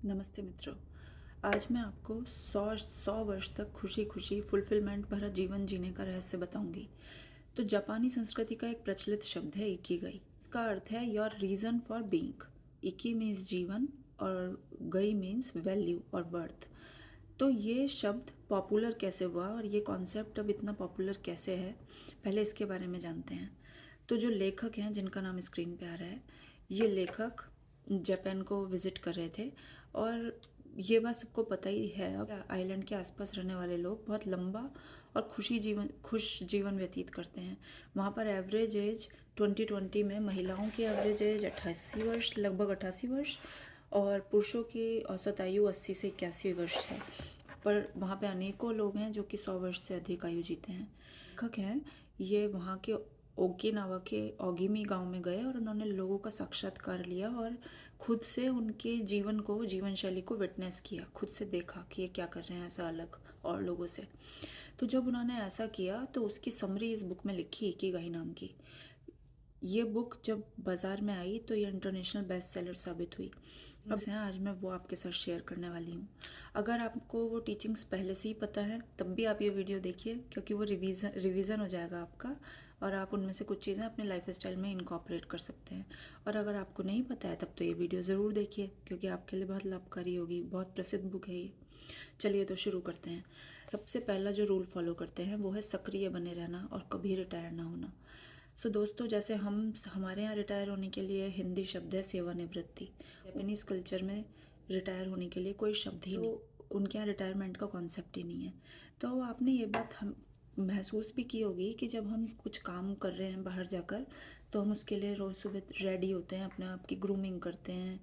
नमस्ते मित्रों। आज मैं आपको 100 वर्ष तक खुशी खुशी फुलफिलमेंट भरा जीवन जीने का रहस्य बताऊंगी। तो जापानी संस्कृति का एक प्रचलित शब्द है इकिगाई। इसका अर्थ है your reason for being. Iki means जीवन और गई मीन्स वैल्यू और वर्थ। तो ये शब्द पॉपुलर कैसे हुआ और ये कॉन्सेप्ट अब इतना पॉपुलर कैसे है, पहले इसके बारे में जानते हैं। तो जो लेखक हैं जिनका नाम स्क्रीन पे आ रहा है, ये लेखक जापान को विज़िट कर रहे थे। और ये बात सबको पता ही है, अब आइलैंड के आसपास रहने वाले लोग बहुत लंबा और खुश जीवन व्यतीत करते हैं। वहाँ पर एवरेज एज 2020 में महिलाओं की एवरेज एज 88 वर्ष, लगभग 88 वर्ष, और पुरुषों की औसत आयु 80 से 81 वर्ष है। पर वहाँ पे अनेकों लोग हैं जो कि 100 वर्ष से अधिक आयु जीते हैं। लेखक हैं ये वहाँ के ओकिनावा के ओगिमी गांव में गए और उन्होंने लोगों का साक्षात्कार लिया और खुद से उनके जीवन शैली को विटनेस किया, खुद से देखा कि ये क्या कर रहे हैं ऐसा अलग और लोगों से। तो जब उन्होंने ऐसा किया तो उसकी समरी इस बुक में लिखी, इकिगाई नाम की। ये बुक जब बाज़ार में आई तो ये इंटरनेशनल बेस्ट सेलर साबित हुई। अब आज मैं वो आपके साथ शेयर करने वाली हूँ। अगर आपको वो टीचिंग्स पहले से ही पता है तब भी आप ये वीडियो देखिए, क्योंकि वो रिवीजन हो जाएगा आपका और आप उनमें से कुछ चीज़ें अपने लाइफ स्टाइल में इनकॉर्पोरेट कर सकते हैं। और अगर आपको नहीं पता है तब तो ये वीडियो ज़रूर देखिए, क्योंकि आपके लिए बहुत लाभकारी होगी। बहुत प्रसिद्ध बुक है ये। चलिए तो शुरू करते हैं। सबसे पहला जो रूल फॉलो करते हैं वो है सक्रिय बने रहना और कभी रिटायर ना होना। सो दोस्तों, जैसे हमारे यहाँ रिटायर होने के लिए हिंदी शब्द है सेवानिवृत्ति। जापानीज कल्चर में रिटायर होने के लिए कोई शब्द ही नहीं, उनके यहाँ रिटायरमेंट का कॉन्सेप्ट ही नहीं है। तो आपने ये बात हम महसूस भी की होगी कि जब हम कुछ काम कर रहे हैं बाहर जाकर, तो हम उसके लिए रोज़ सुबह रेडी होते हैं, अपने आप की ग्रूमिंग करते हैं।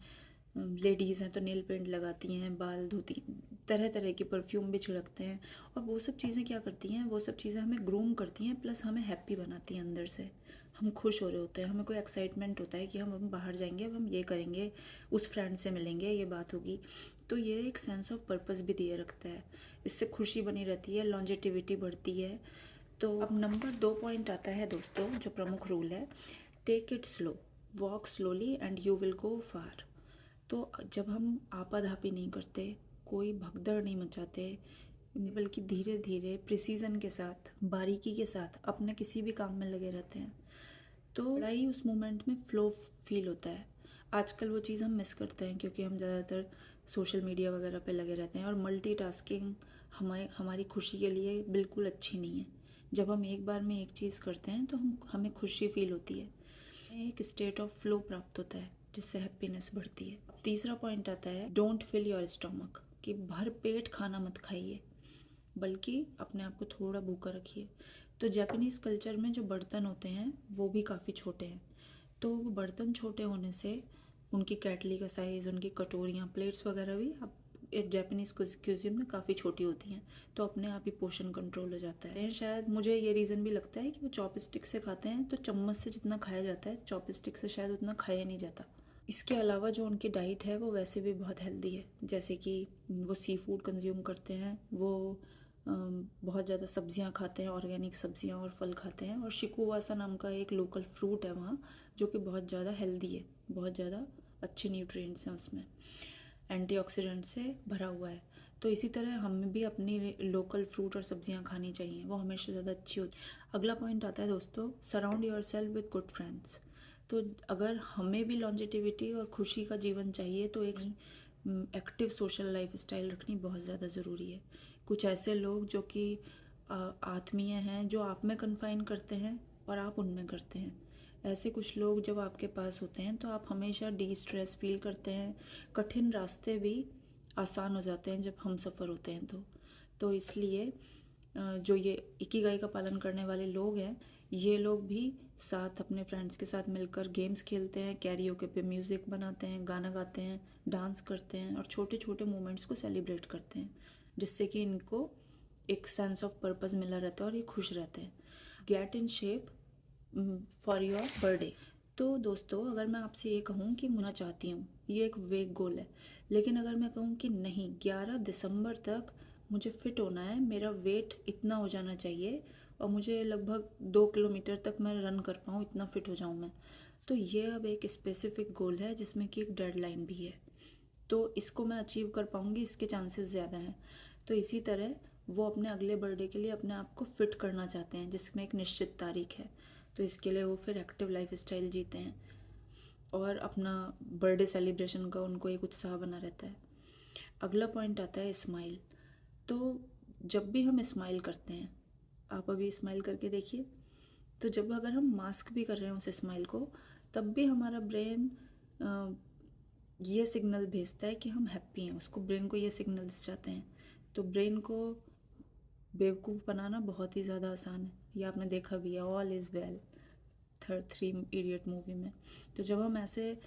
लेडीज़ हैं तो नेल पेंट लगाती हैं, बाल धोती, तरह तरह की परफ्यूम भी छिड़कते हैं। और वो सब चीज़ें क्या करती हैं, वो सब चीज़ें हमें ग्रूम करती हैं, प्लस हमें हैप्पी बनाती हैं अंदर से। हम खुश हो रहे होते हैं, हमें कोई एक्साइटमेंट होता है कि हम बाहर जाएंगे, अब हम ये करेंगे, उस फ्रेंड से मिलेंगे, ये बात होगी। तो ये एक सेंस ऑफ पर्पस भी दिए रखता है। इससे खुशी बनी रहती है, लॉन्जेटिविटी बढ़ती है। तो अब नंबर 2 पॉइंट आता है दोस्तों, जो प्रमुख रूल है, take it slow, walk slowly and you will go far. तो जब हम आपाधापी नहीं करते, कोई भगदड़ नहीं मचाते, बल्कि धीरे धीरे प्रिसीजन के साथ, बारीकी के साथ अपने किसी भी काम में लगे रहते हैं, तो बड़ा ही उस मोमेंट में फ्लो फील होता है। आजकल वो चीज़ हम मिस करते हैं, क्योंकि हम ज़्यादातर सोशल मीडिया वगैरह पे लगे रहते हैं। और मल्टीटास्किंग हमारी खुशी के लिए बिल्कुल अच्छी नहीं है। जब हम एक बार में एक चीज़ करते हैं तो हमें खुशी फील होती है, एक स्टेट ऑफ फ्लो प्राप्त होता है, जिससे हैप्पीनेस बढ़ती है। तीसरा पॉइंट आता है डोंट फिल योर स्टमक, कि भर पेट खाना मत खाइए, बल्कि अपने आप को थोड़ा भूखा रखिए। तो जापानीज़ कल्चर में जो बर्तन होते हैं वो भी काफ़ी छोटे हैं। तो वो बर्तन छोटे होने से उनकी कैटली का साइज़, उनकी कटोरियाँ, प्लेट्स वगैरह भी अब जापानीज़ क्यूजिन में काफ़ी छोटी होती हैं। तो अपने आप ही पोर्शन कंट्रोल हो जाता है। शायद मुझे ये रीज़न भी लगता है कि वो चॉपस्टिक से खाते हैं, तो चम्मच से जितना खाया जाता है चॉपस्टिक से शायद उतना खाया नहीं जाता। इसके अलावा जो उनकी डाइट है वो वैसे भी बहुत हेल्दी है, जैसे कि वो सी फूड कंज्यूम करते हैं, वो बहुत ज़्यादा सब्जियां खाते हैं, ऑर्गेनिक सब्जियां और फल खाते हैं। और शिकुवासा नाम का एक लोकल फ्रूट है वहाँ, जो कि बहुत ज़्यादा हेल्दी है, बहुत ज़्यादा अच्छे न्यूट्रिएंट्स हैं उसमें, एंटीऑक्सीडेंट से भरा हुआ है। तो इसी तरह हमें भी अपनी लोकल फ्रूट और सब्जियां खानी चाहिए, वो हमेशा ज़्यादा अच्छी होती है। अगला पॉइंट आता है दोस्तों, surround your self with good friends. तो अगर हमें भी लॉन्जेटिविटी और खुशी का जीवन चाहिए तो एक एक्टिव सोशल लाइफ स्टाइल रखनी बहुत ज़्यादा ज़रूरी है। कुछ ऐसे लोग जो कि आत्मीय हैं, जो आप में कन्फाइन करते हैं और आप उनमें करते हैं। ऐसे कुछ लोग जब आपके पास होते हैं तो आप हमेशा डी स्ट्रेस फील करते हैं। कठिन रास्ते भी आसान हो जाते हैं जब हम सफ़र होते हैं तो इसलिए जो ये इकिगाई का पालन करने वाले लोग हैं, ये लोग भी साथ अपने फ्रेंड्स के साथ मिलकर गेम्स खेलते हैं, कैरियोके पे म्यूज़िक बनाते हैं, गाना गाते हैं, डांस करते हैं और छोटे छोटे मोमेंट्स को सेलिब्रेट करते हैं, जिससे कि इनको एक सेंस ऑफ पर्पस मिला रहता है और ये खुश रहते हैं। Get in shape for your birthday. तो दोस्तों, अगर मैं आपसे ये कहूँ कि मुझे चाहती हूँ, ये एक वेग गोल है, लेकिन अगर मैं कहूँ कि नहीं, 11 दिसंबर तक मुझे फिट होना है, मेरा वेट इतना हो जाना चाहिए और मुझे लगभग 2 किलोमीटर तक मैं रन कर पाऊँ, इतना फिट हो जाऊँ मैं, तो ये अब एक स्पेसिफिक गोल है जिसमें कि एक डेडलाइन भी है। तो इसको मैं अचीव कर पाऊँगी, इसके चांसेस ज़्यादा हैं। तो इसी तरह वो अपने अगले बर्थडे के लिए अपने आप को फिट करना चाहते हैं, जिसमें एक निश्चित तारीख है। तो इसके लिए वो फिर एक्टिव लाइफ स्टाइल जीते हैं और अपना बर्थडे सेलिब्रेशन का उनको एक उत्साह बना रहता है। अगला पॉइंट आता है स्माइल। तो जब भी हम स्माइल करते हैं, आप अभी स्माइल करके देखिए, तो जब अगर हम मास्क भी कर रहे हैं उस स्माइल को, तब भी हमारा ब्रेन ये सिग्नल भेजता है कि हम हैप्पी हैं। उसको, ब्रेन को ये सिग्नल्स जाते हैं। तो ब्रेन को बेवकूफ़ बनाना बहुत ही ज़्यादा आसान है। ये आपने देखा भी है, all is well, three idiot movie में। तो जब हम ऐसे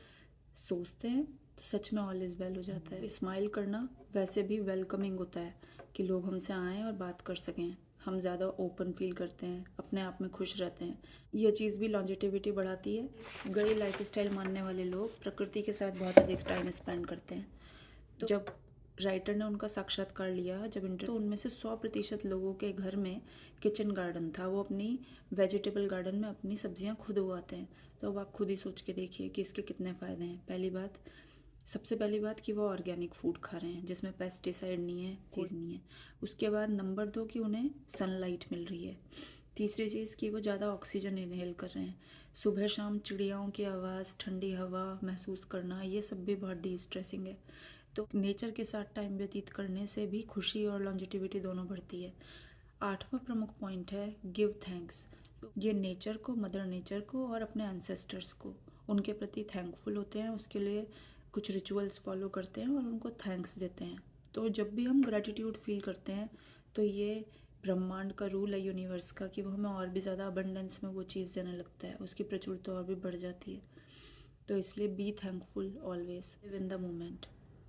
सोचते हैं तो सच में ऑल इज़ वेल हो जाता है। स्माइल करना वैसे भी वेलकमिंग होता है कि लोग हमसे आएँ और बात कर सकें। हम ज़्यादा ओपन फील करते हैं, अपने आप में खुश रहते हैं। ये चीज़ भी लॉन्जेटिविटी बढ़ाती है। गई लाइफस्टाइल मानने वाले लोग प्रकृति के साथ बहुत अधिक टाइम स्पेंड करते हैं। तो जब राइटर ने उनका साक्षात्कार लिया, जब तो उनमें से 100% लोगों के घर में किचन गार्डन था। वो अपनी वेजिटेबल गार्डन में अपनी सब्जियां खुद उगाते हैं। तो अब आप खुद ही सोच के देखिए कि इसके कितने फ़ायदे हैं। सबसे पहली बात कि वो ऑर्गेनिक फूड खा रहे हैं, जिसमें पेस्टिसाइड नहीं है, चीज़ नहीं है। उसके बाद नंबर 2 कि उन्हें सनलाइट मिल रही है। तीसरी चीज़ कि वो ज़्यादा ऑक्सीजन इनहेल कर रहे हैं। सुबह शाम चिड़ियाओं की आवाज़, ठंडी हवा महसूस करना, ये सब भी बहुत डी स्ट्रेसिंग है। तो नेचर के साथ टाइम व्यतीत करने से भी खुशी और लॉन्जेटिविटी दोनों बढ़ती है। 8वां प्रमुख पॉइंट है गिव थैंक्स। ये नेचर को, मदर नेचर को और अपने एंसेस्टर्स को, उनके प्रति थैंकफुल होते हैं, उसके लिए कुछ रिचुअल्स फॉलो करते हैं और उनको थैंक्स देते हैं। तो जब भी हम ग्रैटिट्यूड फील करते हैं तो ये ब्रह्मांड का रूल है, यूनिवर्स का, कि वो हमें और भी ज़्यादा अबंडेंस में वो चीज़ देने लगता है, उसकी प्रचुरता और भी बढ़ जाती है। तो इसलिए be thankful always, live in the moment.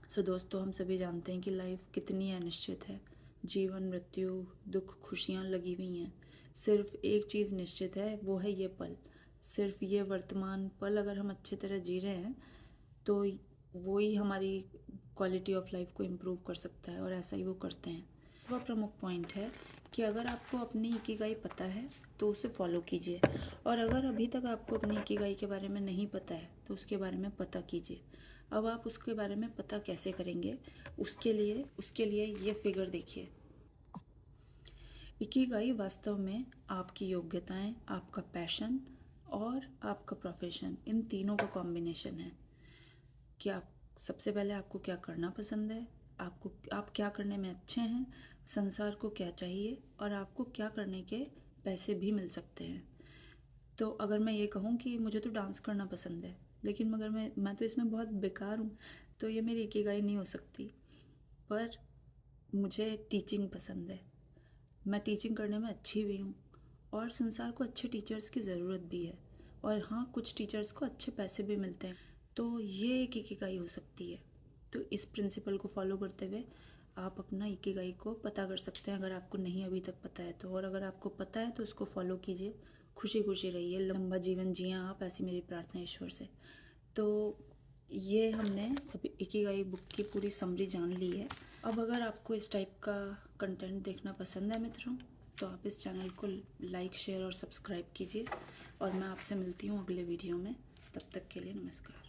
So दोस्तों, हम सभी जानते हैं कि लाइफ कितनी अनिश्चित है। जीवन, मृत्यु, दुख, खुशियाँ लगी हुई हैं। सिर्फ एक चीज़ निश्चित है, वो है ये पल। सिर्फ ये वर्तमान पल अगर हम अच्छी तरह जी रहे हैं तो वो ही हमारी क्वालिटी ऑफ लाइफ को इम्प्रूव कर सकता है, और ऐसा ही वो करते हैं। वह प्रमुख पॉइंट है कि अगर आपको अपनी इकिगाई पता है तो उसे फॉलो कीजिए, और अगर अभी तक आपको अपनी इकिगाई के बारे में नहीं पता है तो उसके बारे में पता कीजिए। अब आप उसके बारे में पता कैसे करेंगे? उसके लिए ये फिगर देखिए। इकिगाई वास्तव में आपकी योग्यताएं, आपका पैशन और आपका प्रोफेशन, इन तीनों का कॉम्बिनेशन है। कि आप, सबसे पहले आपको क्या करना पसंद है, आप क्या करने में अच्छे हैं, संसार को क्या चाहिए, और आपको क्या करने के पैसे भी मिल सकते हैं। तो अगर मैं ये कहूँ कि मुझे तो डांस करना पसंद है, लेकिन मगर मैं तो इसमें बहुत बेकार हूँ, तो ये मेरी इकिगाई नहीं हो सकती। पर मुझे टीचिंग पसंद है, मैं टीचिंग करने में अच्छी भी हूँ, और संसार को अच्छे टीचर्स की ज़रूरत भी है, और हाँ, कुछ टीचर्स को अच्छे पैसे भी मिलते हैं। तो ये एक इकिगाई हो सकती है। तो इस प्रिंसिपल को फॉलो करते हुए आप अपना इकिगाई को पता कर सकते हैं, अगर आपको नहीं अभी तक पता है तो। और अगर आपको पता है तो उसको फॉलो कीजिए, खुशी खुशी रहिए, लंबा जीवन जिए आप, ऐसी मेरी प्रार्थना ईश्वर से। तो ये हमने अभी इकिगाई बुक की पूरी समरी जान ली है। अब अगर आपको इस टाइप का कंटेंट देखना पसंद है मित्रों, तो आप इस चैनल को लाइक, शेयर और सब्सक्राइब कीजिए, और मैं आपसे मिलती हूँ अगले वीडियो में। तब तक के लिए नमस्कार।